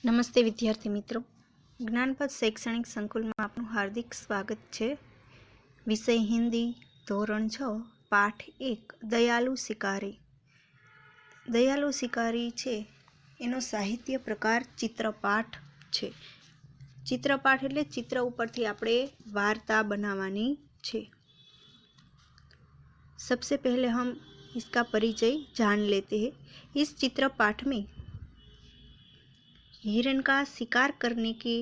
नमस्ते विद्यार्थी मित्रों, ज्ञानपथ शैक्षणिक संकुल में आपनु हार्दिक स्वागत है। विषय हिंदी धोरण 6 पाठ 1 दयालु शिकारी। दयालु शिकारी छे एनो साहित्य प्रकार चित्रपाठ छे। चित्रपाठ एटले चित्र उपरथी आपणे वार्ता बनावानी छे। सबसे पहले हम इसका परिचय जान लेते हैं। इस चित्रपाठ में हिरण का शिकार करने के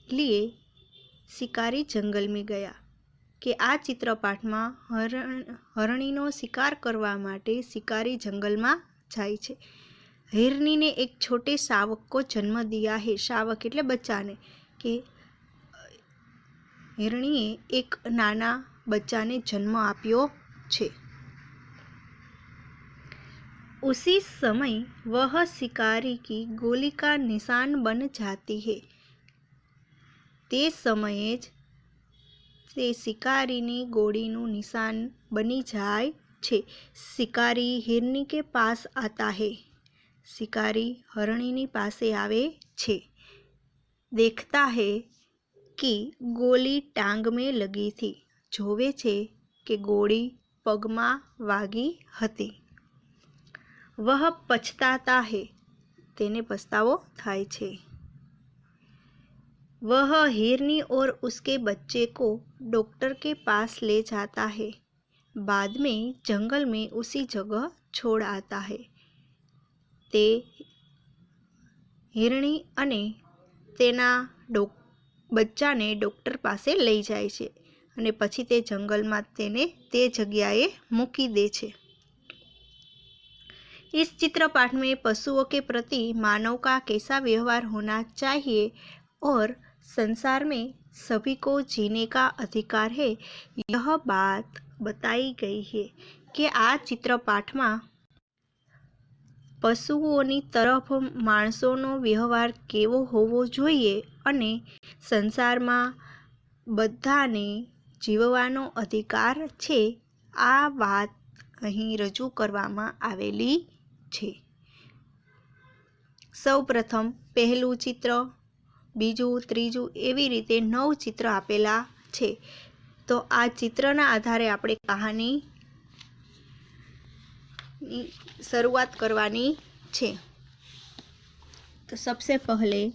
लिए शिकारी जंगल में गया कि आ चित्रपाठ में हरणीनो शिकार करवा माटे शिकारी जंगल में जाय छे। हिरनी ने एक छोटे शावक को जन्म दिया है। शावक एटले बच्चा ने कि हिरણીએ एक नाना बच्चा ने जन्म आप्यो छे। उसी समय वह शिकारी की गोली का निशान बन जाती है। ते समये ज ते शिकारीनी गोलीनु निशान बनी जाए छे। शिकारी हिरनी के पास आता है। शिकारी हरणीनी पासे आवे छे। देखता है कि गोली टांग में लगी थी। जोवे छे कि गोली पगमा वागी हती। वह पछताता है। तेने पछतावो थाय छे। वह हिरनी और उसके बच्चे को डॉक्टर के पास ले जाता है। बाद में जंगल में उसी जगह छोड़ आता है। ते हिरणी अने तेना बच्चा ने डॉक्टर पासे लई जाय छे अने पछी ते जंगल में तेने ते जग्याए मूकी दे छे। इस चित्रपाठ में पशुओं के प्रति मानव का कैसा व्यवहार होना चाहिए और संसार में सभी को जीने का अधिकार है, यह बात बताई गई है कि आ चित्रपाठ में पशुओनी तरफ माणसोनो व्यवहार केवो होवो जोईए अने संसार में बधाने जीववानो अधिकार छे, आ बात अहीं रजू करवामां आवेली छे। सौ प्रथम पहलू चित्र, बीजू, त्रीजू एवी रीते 9 चित्र आपेला छे। तो आ चित्रना आधारे आपणे कहानी शुरुआत करवानी छे। तो सबसे पहले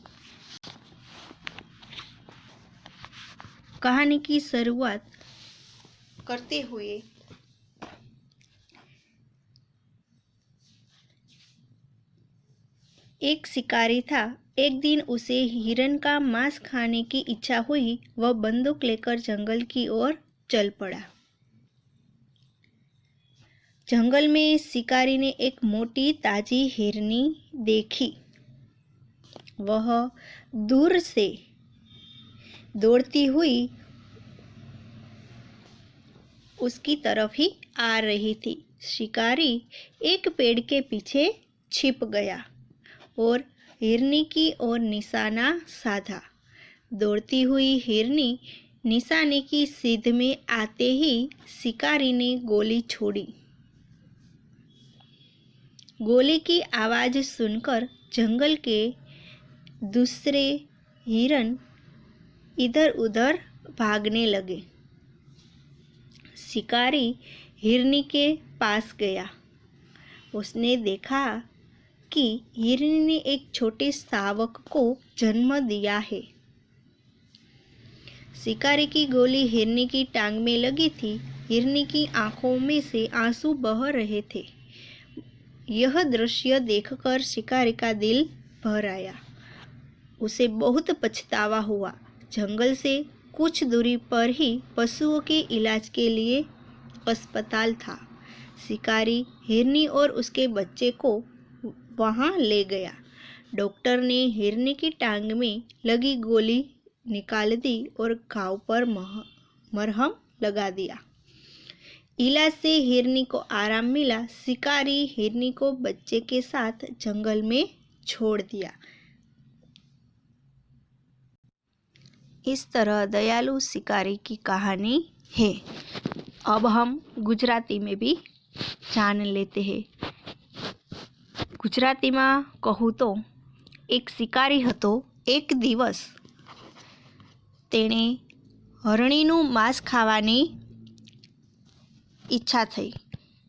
कहानी की शुरुआत करते हुए एक शिकारी था। एक दिन उसे हिरन का मांस खाने की इच्छा हुई। वह बंदूक लेकर जंगल की ओर चल पड़ा। जंगल में शिकारी ने एक मोटी ताजी हिरनी देखी। वह दूर से दौड़ती हुई उसकी तरफ ही आ रही थी। शिकारी एक पेड़ के पीछे छिप गया और हिरनी की ओर निशाना साधा। दौड़ती हुई हिरनी निशाने की सीध में आते ही शिकारी ने गोली छोड़ी। गोली की आवाज सुनकर जंगल के दूसरे हिरन इधर उधर भागने लगे। शिकारी हिरनी के पास गया। उसने देखा कि हिरनी ने एक छोटे शावक को जन्म दिया है। शिकारी की गोली हिरनी की टांग में लगी थी। हिरनी की आंखों में से आंसू बह रहे थे। यह दृश्य देखकर शिकारी का दिल भर आया। उसे बहुत पछतावा हुआ। जंगल से कुछ दूरी पर ही पशुओं के इलाज के लिए अस्पताल था। शिकारी हिरनी और उसके बच्चे को वहां ले गया। डॉक्टर ने हिरनी की टांग में लगी गोली निकाल दी और घाव पर मरहम लगा दिया। इलाज से हिरनी को आराम मिला। शिकारी हिरनी को बच्चे के साथ जंगल में छोड़ दिया। इस तरह दयालु शिकारी की कहानी है। अब हम गुजराती में भी जान लेते हैं। गुजराती में कहूँ तो એક શિકારી હતો. એક દિવસ તેણે હરણીનું માંસ ખાવાની ઈચ્છા થઈ.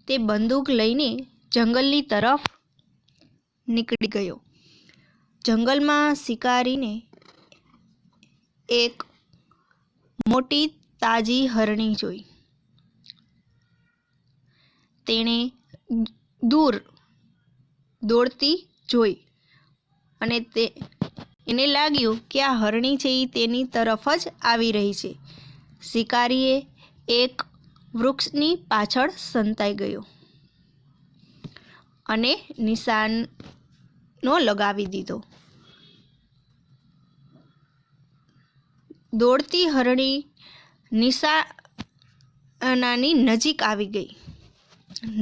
તે બંદૂક લઈને જંગલની તરફ નીકળી ગયો. જંગલમાં શિકારીને એક મોટી તાજી હરણી જોઈ. તેણે દૂર દોડતી જોઈ અને એને લાગ્યું કે આ હરણી છે એ તેની તરફ જ આવી રહી છે. શિકારીએ એક વૃક્ષની પાછળ સંતાઈ ગયો અને નિશાનો લગાવી દીધો. દોડતી હરણી નિશાનાની નજીક આવી ગઈ.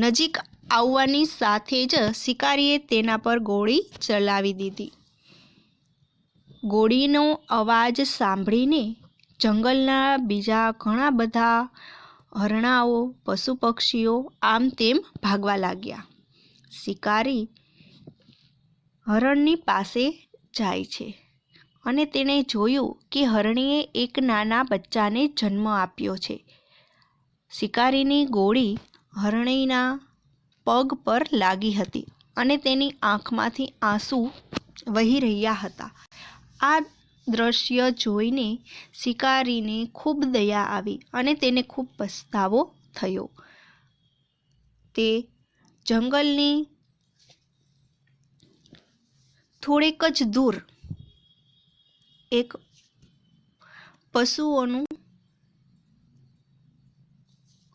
નજીક આવવાની સાથે જ શિકારીએ તેના પર ગોળી ચલાવી દીધી. ગોળીનો અવાજ સાંભળીને જંગલના બીજા ઘણા બધા હરણાઓ, પશુ પક્ષીઓ આમ તેમ ભાગવા લાગ્યા. શિકારી હરણની પાસે જાય છે અને તેણે જોયું કે હરણીએ એક નાના બચ્ચાને જન્મ આપ્યો છે. શિકારીની ગોળી હરણીના પગ પર લાગી હતી અને તેની આંખમાંથી આંસુ વહી રહ્યા હતા. આ દ્રશ્ય જોઈને શિકારીને ખૂબ દયા આવી અને તેને ખૂબ પસ્તાવો થયો. તે જંગલની થોડેક જ દૂર એક પશુઓનું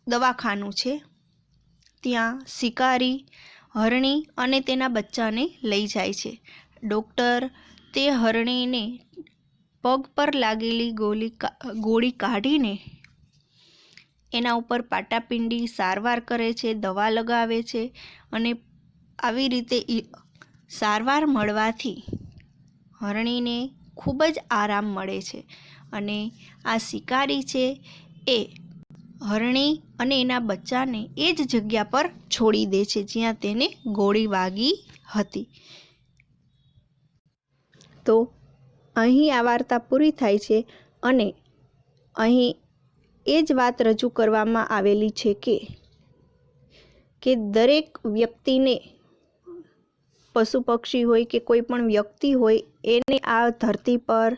દવાખાનું છે. ત્યાં શિકારી હરણી અને તેના બચ્ચાને લઈ જાય છે. ડૉક્ટર તે હરણીને પગ પર લાગેલી ગોળી કાઢીને એના ઉપર પાટાપિંડી સારવાર કરે છે, દવા લગાવે છે અને આવી રીતે સારવાર મળવાથી હરણીને ખૂબ જ આરામ મળે છે. અને આ શિકારી છે એ હરણી અને એના બચ્ચાને એ જ જગ્યા પર છોડી દે છે જ્યાં તેને ગોળી વાગી હતી. તો અહીં આ વાર્તા પૂરી થાય છે અને અહીં એ જ વાત રજૂ કરવામાં આવેલી છે કે દરેક વ્યક્તિને, પશુ પક્ષી હોય કે કોઈ પણ વ્યક્તિ હોય, એને આ ધરતી પર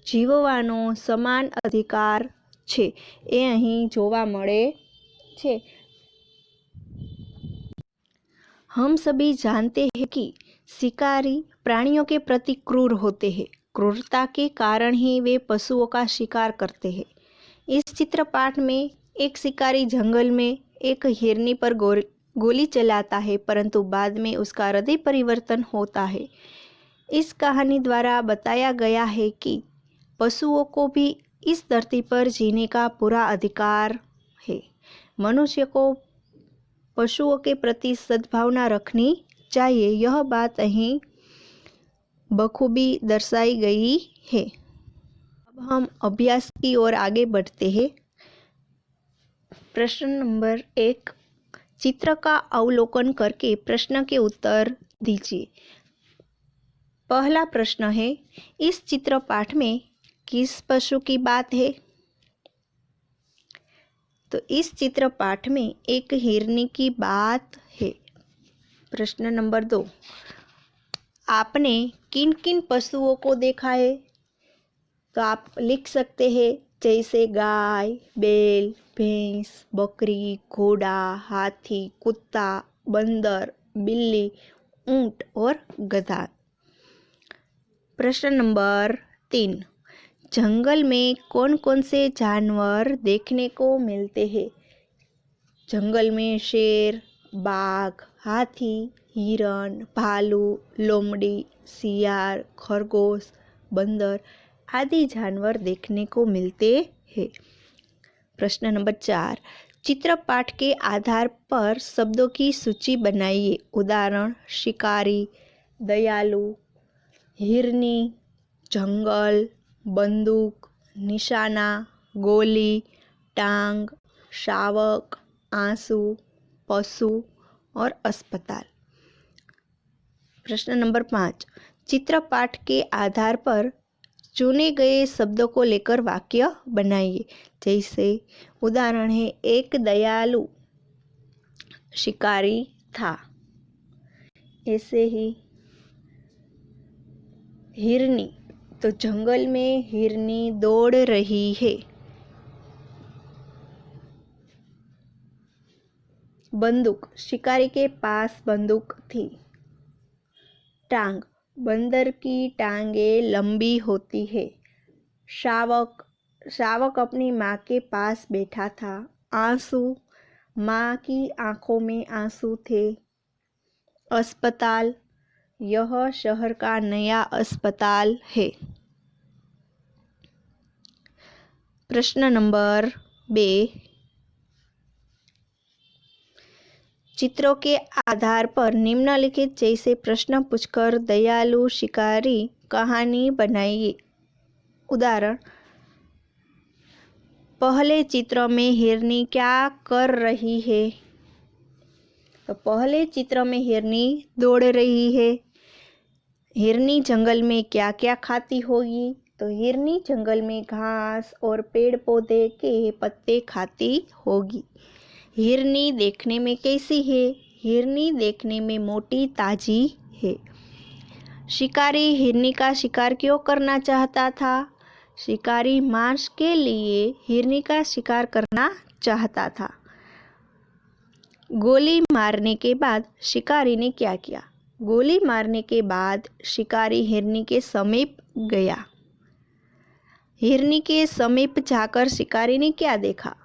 જીવવાનો સમાન અધિકાર છે. એ અહીં જોવા મળે છે. हम सभी जानते हैं कि शिकारी प्राणियों के प्रति क्रूर होते हैं. क्रूरता के कारण ही वे पशुओं का शिकार करते हैं. इस चित्रपाठ में एक शिकारी जंगल में एक हिरनी पर गोली चलाता है, परंतु बाद में उसका हृदय परिवर्तन होता है. इस कहानी द्वारा बताया गया है कि पशुओं को भी इस धरती पर जीने का पूरा अधिकार है. मनुष्य को पशुओं के प्रति सद्भावना रखनी चाहिए. यह बात અહીં बखूबी दर्शाई गई है. अब हम अभ्यास की ओर आगे बढ़ते हैं. प्रश्न नंबर 1. चित्र का अवलोकन करके प्रश्न के उत्तर दीजिए. पहला प्रश्न है, इस चित्र पाठ में किस पशु की बात है? तो इस चित्र पाठ में एक हिरनी की बात है. प्रश्न नंबर 2. आपने किन किन पशुओं को देखा है? तो आप लिख सकते हैं जैसे गाय, बैल, भैंस, बकरी, घोड़ा, हाथी, कुत्ता, बंदर, बिल्ली, ऊंट और गधा. प्रश्न नंबर 3. जंगल में कौन कौन से जानवर देखने को मिलते हैं? जंगल में शेर, बाघ, हाथी, हिरण, भालू, लोमड़ी, सियार, खरगोश, बंदर आदि जानवर देखने को मिलते हैं. प्रश्न नंबर 4. चित्रपाठ के आधार पर शब्दों की सूची बनाइए. उदाहरण: शिकारी, दयालु, हिरनी, जंगल, बंदूक, निशाना, गोली, टांग, शावक, आंसू, पशु और अस्पताल. प्रश्न नंबर 5. चित्र पाठ के आधार पर चुने गए शब्दों को लेकर वाक्य बनाइए। जैसे उदाहरण है, एक दयालु शिकारी था। ऐसे ही हिरनी, तो जंगल में हिरनी दौड़ रही है। बंदूक, शिकारी के पास बंदूक थी। टांग, बंदर की टांगे लंबी होती है। शावक, शावक अपनी माँ के पास बैठा था। आंसू, माँ की आंखों में आंसू थे। अस्पताल, यह शहर का नया अस्पताल है। प्रश्न नंबर 2, चित्रों के आधार पर निम्नलिखित जैसे प्रश्न पूछकर दयालु शिकारी कहानी बनाइए। उदाहरण, पहले चित्र में हिरनी क्या कर रही है? तो पहले चित्र में हिरनी दौड़ रही है। हिरनी जंगल में क्या क्या खाती होगी? तो हिरनी जंगल में घास और पेड़ पौधे के पत्ते खाती होगी। हिरनी देखने में कैसी है? हिरनी देखने में मोटी ताजी है। शिकारी हिरनी का शिकार क्यों करना चाहता था? शिकारी मांस के लिए हिरनी का शिकार करना चाहता था। गोली मारने के बाद शिकारी ने क्या किया? गोली मारने के बाद शिकारी हिरनी के समीप गया। हिरनी के समीप जाकर शिकारी ने क्या देखा?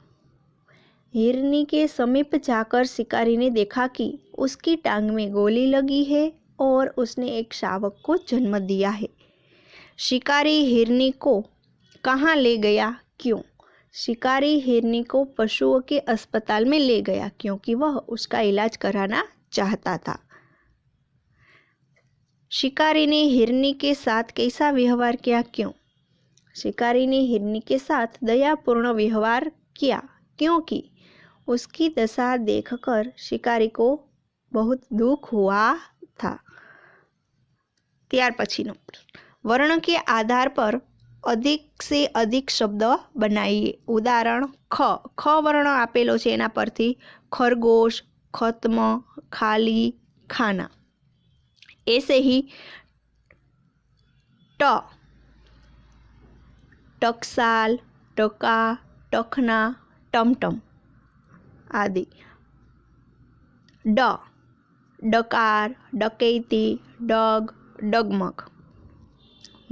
हिरनी के समीप जाकर शिकारी ने देखा कि उसकी टांग में गोली लगी है और उसने एक शावक को जन्म दिया है। शिकारी हिरनी को कहाँ ले गया? क्यों? शिकारी हिरनी को पशुओं के अस्पताल में ले गया क्योंकि वह उसका इलाज कराना चाहता था। शिकारी ने हिरनी के साथ कैसा व्यवहार किया? क्यों? शिकारी ने हिरनी के साथ दयापूर्ण व्यवहार किया क्योंकि उसकी दशा देखकर शिकारी को बहुत दुख हुआ था। ત્યાર પછીનો वर्ण के आधार पर अधिक से अधिक शब्द बनाइए। उदाहरण, ख, ख वर्ण आपेलो छे एना परथी खरगोश, खत्म, खाली, खाना। ऐसे ही ट, टकसाल, टका, टखना, टमटम आदि। ड, डकार, डकैती, डग, डगमग।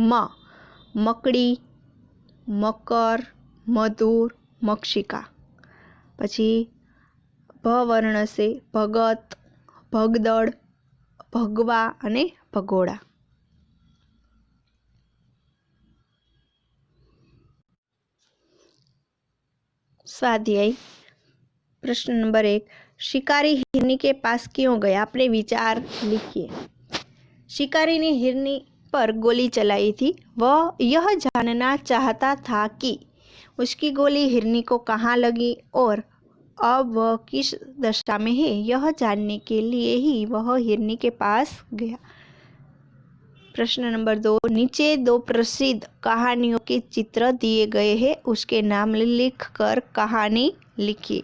म, मकड़ी, मकर, मधुर, मक्षिका। पछी भ वर्ण से भगत, भगदड़, भगवा अने भगोड़ा। स्वाध्याय प्रश्न नंबर 1, शिकारी हिरनी के पास क्यों गया? अपने विचार लिखिए। शिकारी ने हिरनी पर गोली चलाई थी। वह यह जानना चाहता था कि उसकी गोली हिरनी को कहाँ लगी और अब वह किस दशा में है। यह जानने के लिए ही वह हिरनी के पास गया। प्रश्न नंबर 2, नीचे 2 प्रसिद्ध कहानियों के चित्र दिए गए हैं, उसके नाम लिखकर कहानी लिखिए।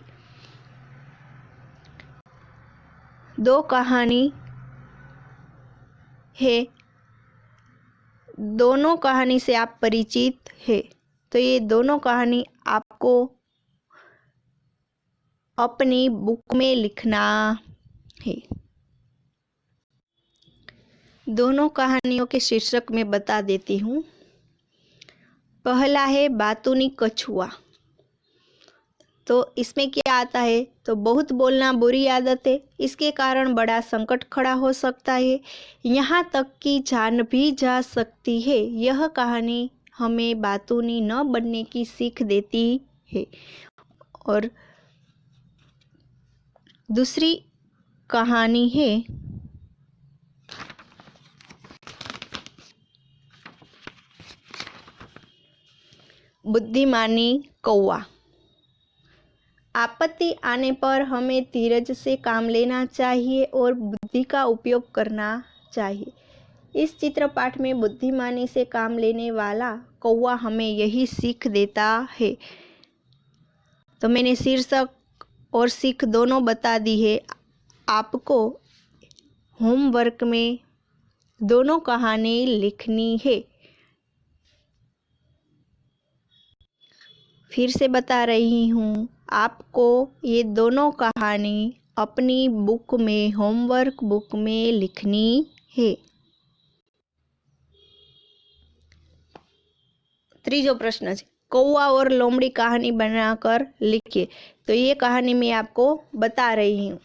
2 कहानी है, दोनों कहानी से आप परिचित हैं, तो ये दोनों कहानी आपको अपनी बुक में लिखना है। दोनों कहानियों के शीर्षक मैं बता देती हूँ। पहला है बातूनी कछुआ। तो इसमें क्या आता है? तो बहुत बोलना बुरी आदत है, इसके कारण बड़ा संकट खड़ा हो सकता है, यहाँ तक कि जान भी जा सकती है। यह कहानी हमें बातूनी न बनने की सीख देती है। और दूसरी कहानी है बुद्धिमानी कौवा। आपत्ति आने पर हमें धीरज से काम लेना चाहिए और बुद्धि का उपयोग करना चाहिए। इस चित्र पाठ में बुद्धिमानी से काम लेने वाला कौवा हमें यही सीख देता है। तो मैंने शीर्षक और सीख दोनों बता दी है। आपको होमवर्क में दोनों कहानी लिखनी है। फिर से बता रही हूँ, आपको ये दोनों कहानी अपनी बुक में, होमवर्क बुक में लिखनी है। तीसरा प्रश्न है, कौवा और लोमड़ी कहानी बनाकर लिखिए। तो ये कहानी मैं आपको बता रही हूँ,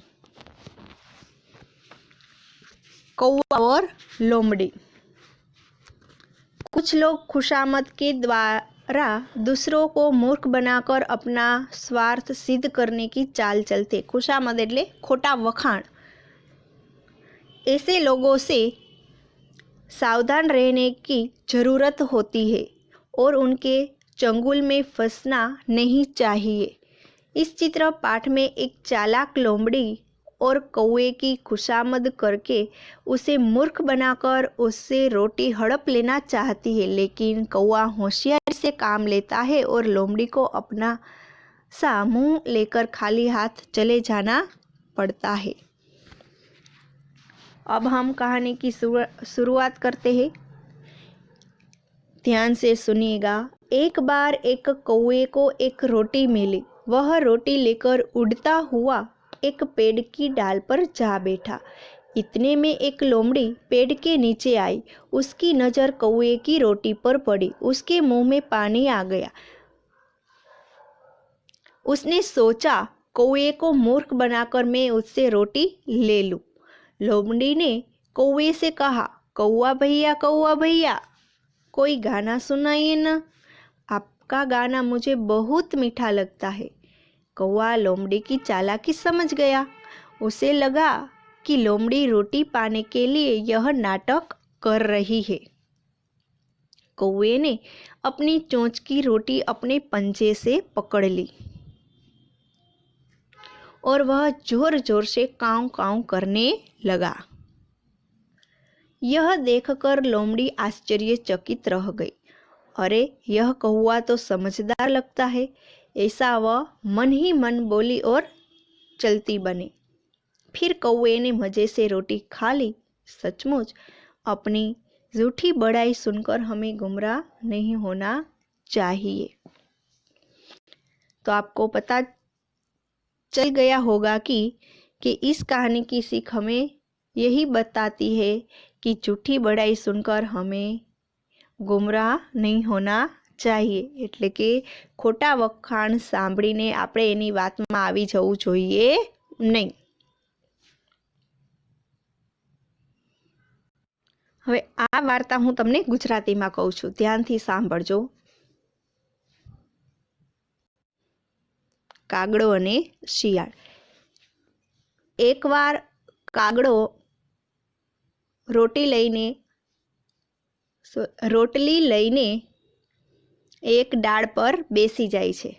कौवा और लोमड़ी। कुछ लोग खुशामद के द्वारा दूसरों को मूर्ख बनाकर अपना स्वार्थ सिद्ध करने की चाल चलते। खुशामद એટલે खोटा वखाण। ऐसे लोगों से सावधान रहने की जरूरत होती है और उनके चंगुल में फंसना नहीं चाहिए। इस चित्र पाठ में एक चालाक लोमड़ी और कौवे की खुशामद करके उसे मूर्ख बनाकर उससे रोटी हड़प लेना चाहती है, लेकिन कौवा होशियारी से काम लेता है और लोमड़ी को अपना सा मुंह लेकर खाली हाथ चले जाना पड़ता है। अब हम कहानी की शुरुआत करते हैं। ध्यान से सुनिएगा। एक बार एक कौवे को एक रोटी मिली। वह रोटी लेकर उड़ता हुआ एक पेड़ की डाल पर जा बैठा। इतने में एक लोमड़ी पेड़ के नीचे आई। उसकी नज़र कौवे की रोटी पर पड़ी। उसके मुंह में पानी आ गया। उसने सोचा, कौवे को मूर्ख बनाकर मैं उससे रोटी ले लूं। लोमड़ी ने कौवे से कहा, कौवा भैया, कोई गाना सुनाइए ना। आपका गाना मुझे बहुत मीठा लगता है। कौवा लोमड़ी की चालाकी समझ गया। उसे लगा कि लोमड़ी रोटी पाने के लिए यह नाटक कर रही है। कौवे ने अपनी चोंच की रोटी अपने पंजे से पकड़ ली और वह जोर जोर से काऊ काऊ करने लगा। यह देखकर लोमड़ी आश्चर्यचकित रह गई। अरे, यह कौवा तो समझदार लगता है, ऐसा वह मन ही मन बोली और चलती बनी। फिर कौवे ने मज़े से रोटी खा ली। सचमुच अपनी झूठी बड़ाई सुनकर हमें गुमराह नहीं होना चाहिए। तो आपको पता चल गया होगा कि इस कहानी की सीख हमें यही बताती है कि झूठी बड़ाई सुनकर हमें गुमराह नहीं होना चाहिए। એટલે કે ખોટા વખાણ સાંભળીને આપણે એની વાતમાં આવી જવું જોઈએ નહીં। હવે આ વાર્તા હું તમને ગુજરાતીમાં કહું છું, ધ્યાનથી સાંભળજો। કાગડો અને શિયાળ। એકવાર કાગડો રોટલી લઈને એક ડાળ પર બેસી જાય છે।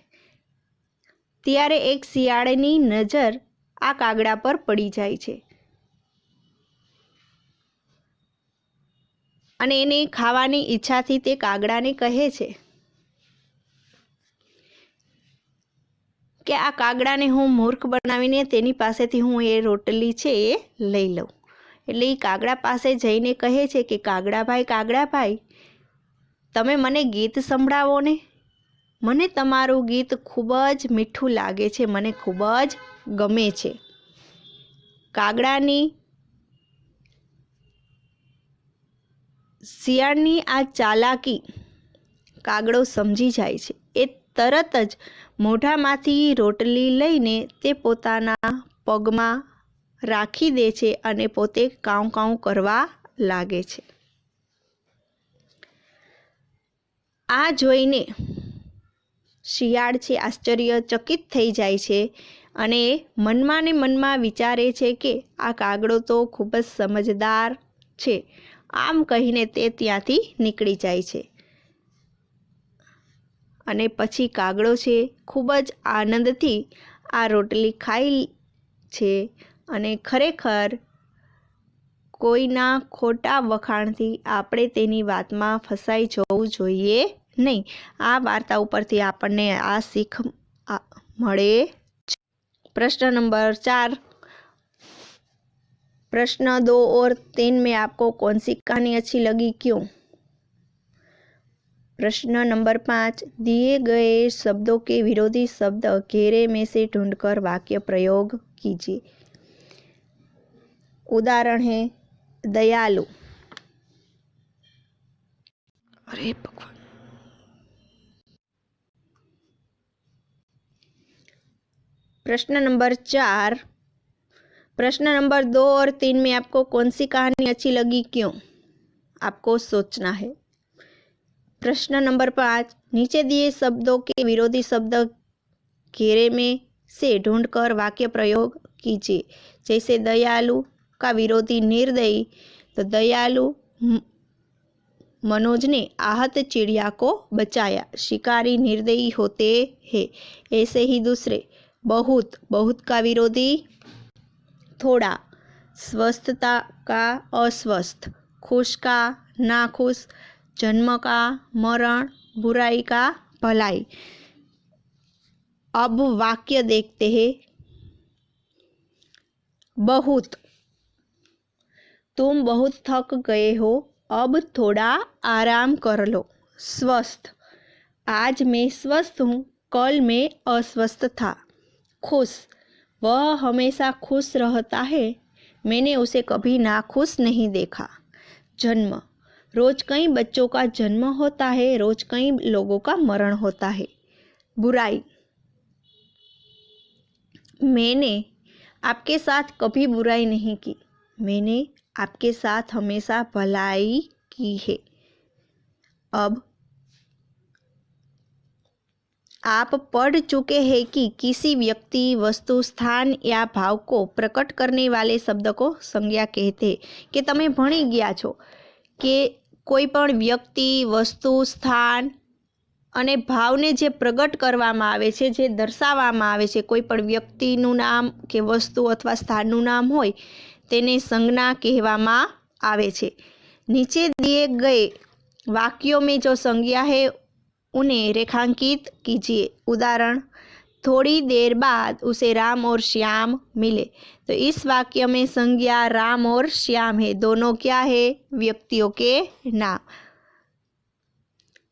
ત્યારે એક શિયાળની નજર આ કાગડા પર પડી જાય છે અને એને ખાવાની ઈચ્છાથી તે કાગડાને કહે છે કે આ કાગડાને હું મૂર્ખ બનાવીને તેની પાસેથી હું એ રોટલી છે એ લઈ લઉં। એટલે એ કાગડા પાસે જઈને કહે છે કે કાગડા ભાઈ, તમે મને ગીત સંભળાવો ને। મને તમારું ગીત ખૂબ જ મીઠું લાગે છે, મને ખૂબ જ ગમે છે। કાગડાની શિયાળની આ ચાલાકી કાગડો સમજી જાય છે। એ તરત જ મોઢામાંથી રોટલી લઈને તે પોતાના પગમાં રાખી દે છે અને પોતે કાઉ કાઉ કરવા લાગે છે। આ જોઈને શિયાળ છે આશ્ચર્યચકિત થઈ જાય છે અને મનમાં ને મનમાં વિચારે છે કે આ કાગડો તો ખૂબ જ સમજદાર છે। આમ કહીને તે ત્યાંથી નીકળી જાય છે અને પછી કાગડો છે ખૂબ જ આનંદથી આ રોટલી ખાઈ છે અને ખરેખર કોઈના ખોટા વખાણથી આપણે તેની વાતમાં ફસાઈ જવું જોઈએ નહીં। આ વાર્તા ઉપરથી આપણને આ શીખ મળે છે। प्रश्न नंबर 4। प्रश्न 2 और 3 में आपको कौन सी कहानी अच्छी लगी, क्यों? प्रश्न नंबर 5। दिए गए शब्दों के विरोधी शब्द घेरे में से ढूंढकर वाक्य प्रयोग कीजिए। उदाहरण है दयालु। अरे भगवान। प्रश्न नंबर 4। प्रश्न नंबर 2 और 3 में आपको कौन सी कहानी अच्छी लगी, क्यों? आपको सोचना है। प्रश्न नंबर 5। नीचे दिए शब्दों के विरोधी शब्द घेरे में से ढूंढकर वाक्य प्रयोग कीजिए। जैसे दयालु का विरोधी निर्दयी, तो दयालु मनोज ने आहत चिड़िया को बचाया। शिकारी निर्दयी होते हैं। ऐसे ही दूसरे बहुत, बहुत का विरोधी थोड़ा, स्वस्थता का अस्वस्थ, खुश का नाखुश, जन्म का मरण, बुराई का भलाई। अब वाक्य देखते हैं। बहुत, तुम बहुत थक गए हो, अब थोड़ा आराम कर लो। स्वस्थ, आज मैं स्वस्थ हूँ, कल मैं अस्वस्थ था। खुश, वह हमेशा खुश रहता है, मैंने उसे कभी नाखुश नहीं देखा। जन्म, रोज कई बच्चों का जन्म होता है, रोज कई लोगों का मरण होता है। बुराई, मैंने आपके साथ कभी बुराई नहीं की, मैंने आपके साथ हमेशा भलाई की है। अब आप पढ़ चुके हैं कि किसी व्यक्ति, वस्तु, स्थान या भाव को प्रकट करने वाले शब्द को संज्ञा कहते हैं। कि तमे भणी गया छो कि कोई पण व्यक्ति, वस्तु, स्थान अने भावने जे प्रगट करवामां आवे छे, जे दर्शाववामां आवे छे, कोई पण व्यक्तिनुं नाम के वस्तु अथवा स्थाननुं नाम होय तेने संज्ञा कहेवामां आवे छे। नीचे दिए गए वाक्यों में जो संज्ञा है उन्हें रेखांकित कीजिए। उदाहरण, थोड़ी देर बाद उसे राम और श्याम मिले। तो इस वाक्य में संज्ञा राम और श्याम है, दोनों क्या है? व्यक्तियों के नाम।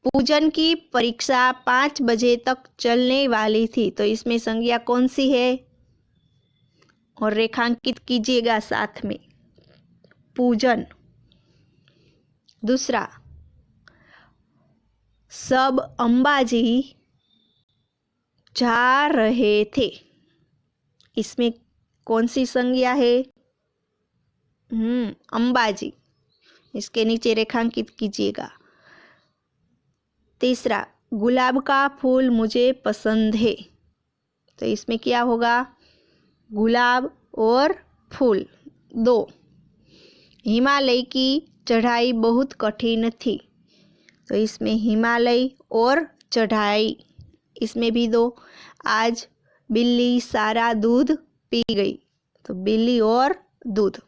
पूजन की परीक्षा 5 बजे तक चलने वाली थी, तो इसमें संज्ञा कौन सी है? और रेखांकित कीजिएगा साथ में। पूजन। दूसरा, सब अंबाजी जा रहे थे, इसमें कौन सी संज्ञा है? अंबाजी, इसके नीचे रेखांकित कीजिएगा। तीसरा, गुलाब का फूल मुझे पसंद है, तो इसमें क्या होगा? गुलाब और फूल 2। हिमालय की चढ़ाई बहुत कठिन थी, तो इसमें हिमालय और चढ़ाई, इसमें भी 2। आज बिल्ली सारा दूध पी गई, तो बिल्ली और दूध।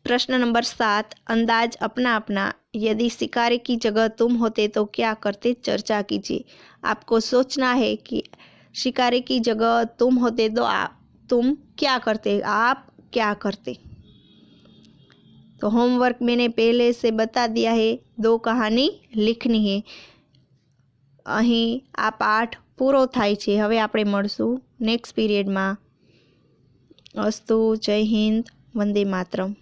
प्रश्न नंबर 7। अंदाज अपना अपना। यदि शिकारी की जगह तुम होते तो क्या करते? चर्चा कीजिए। आपको सोचना है कि शिकारी की जगह तुम होते तो तुम क्या करते, आप क्या करते। तो होमवर्क मैंने पहले से बता दिया है, 2 कहानी लिखनी है। अहीं आ पाठ पूरो थाय छे। हवे आपणे मळशुं नेक्स्ट पीरियड में। अस्तु। जय हिंद। वंदे मातरम।